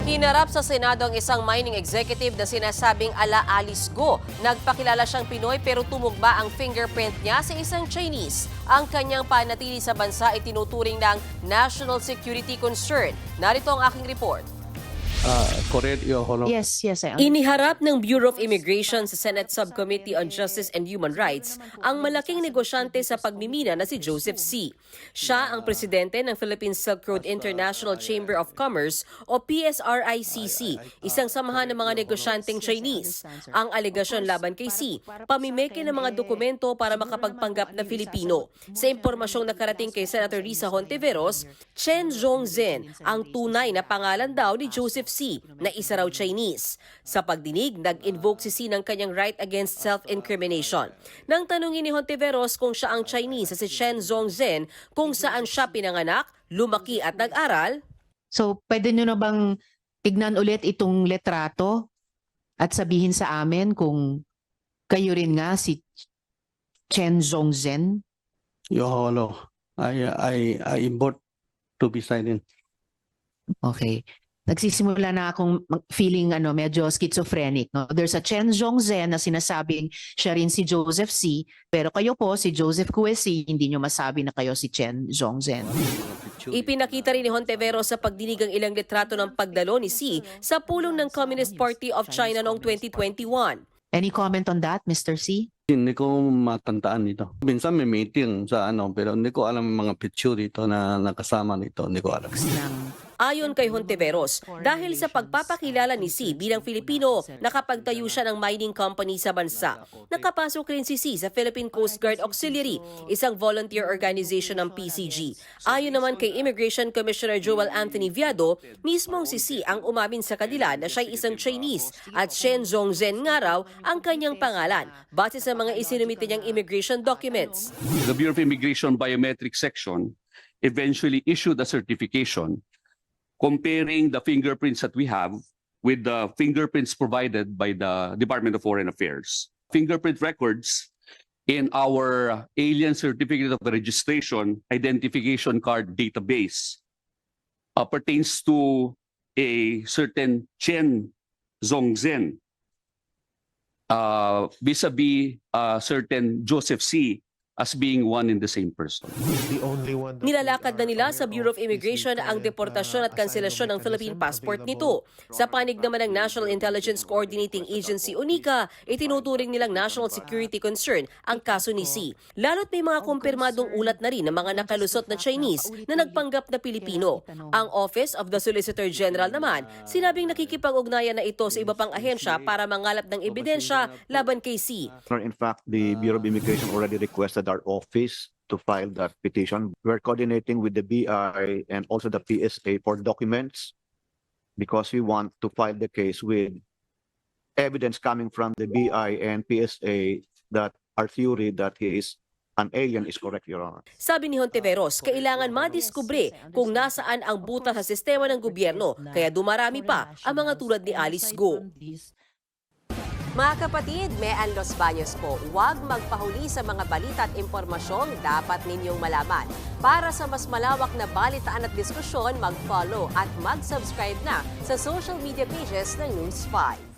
Hinarap sa Senado ang isang mining executive na sinasabing ala Alice Go. Nagpakilala siyang Pinoy pero tumugma ang fingerprint niya sa isang Chinese. Ang kanyang panatili sa bansa ay tinuturing ng national security concern. Narito ang aking report. Correct, Your Honor. Yes, I understand. Iniharap ng Bureau of Immigration sa Senate Subcommittee on Justice and Human Rights ang malaking negosyante sa pagmimina na si Joseph C. Siya ang presidente ng Philippine Silk Road International Chamber of Commerce o PSRICC, isang samahan ng mga negosyanteng Chinese. Ang alegasyon laban kay C, pamimeke ng mga dokumento para makapagpanggap na Filipino. Sa impormasyong nakarating kay Senator Risa Hontiveros, Chen Zhongzhen ang tunay na pangalan daw ni Joseph C na isa raw Chinese. Sa pagdinig, nag-invoke si C ng kanyang right against self-incrimination. Nang tanungin ni Hontiveros kung siya ang Chinese sa si Chen Zhongzhen, kung saan siya pinanganak, lumaki at nag-aral, So, pwede nyo na bang tignan ulit itong letrato at sabihin sa amin kung kayo rin nga si Chen Zhongzhen? Your Honor, I import to be silent. Okay. Nagsisimula na akong feeling medyo schizophrenic. No? There's a Chen Zhongzhen na sinasabing siya rin si Joseph C. Pero kayo po, si Joseph Cuesi, hindi nyo masabi na kayo si Chen Zhongzhen. ipinakita rin ni Hontiveros sa pagdinig ang ilang litrato ng pagdalo ni C sa pulong ng Communist Party of China noong 2021. Any comment on that, Mr. C? Hindi ko matandaan nito. Minsan may meeting sa pero hindi ko alam mga picture dito na nakasama nito. Hindi ko alam. Ayon kay Hontiveros, dahil sa pagpapakilala ni C bilang Filipino, nakapagtayo siya ng mining company sa bansa. Nakapasok rin si C sa Philippine Coast Guard Auxiliary, isang volunteer organization ng PCG. Ayon naman kay Immigration Commissioner Joel Anthony Viado, mismong si C ang umamin sa kanila na siya'y isang Chinese at Chen Zhongzhen nga raw ang kanyang pangalan, base sa mga isinumite niyang immigration documents. The Bureau of Immigration Biometric Section eventually issued a certification comparing the fingerprints that we have with the fingerprints provided by the Department of Foreign Affairs. Fingerprint records in our Alien Certificate of Registration Identification Card database pertains to a certain Chen Zhongzhen vis-a-vis certain Joseph C. as being one and the same person. Nilalakad na nila sa Bureau of Immigration ang deportasyon at kanselasyon ng Philippine passport nito. Sa panig naman ng National Intelligence Coordinating Agency o NICA, itinuturing nilang national security concern ang kaso ni C. Lalo't may mga kumpirmadong ulat na rin ng mga nakalusot na Chinese na nagpanggap na Pilipino. Ang Office of the Solicitor General naman, sinabing nakikipag-ugnayan na ito sa iba pang ahensya para mangalap ng ebidensya laban kay C. In fact, the Bureau of Immigration already requested our office to file that petition. We're coordinating with the BI and also the PSA for documents because we want to file the case with evidence coming from the BI and PSA that our theory that he is an alien is correct, Your Honor. Sabi ni Hontiveros, kailangan madiskubre kung nasaan ang butas sa sistema ng gobyerno, kaya dumarami pa ang mga tulad ni Alice Go. Mga kapatid, Mean Los Baños po, huwag magpahuli sa mga balita at impormasyong dapat ninyong malaman. Para sa mas malawak na balitaan at diskusyon, mag-follow at mag-subscribe na sa social media pages ng News 5.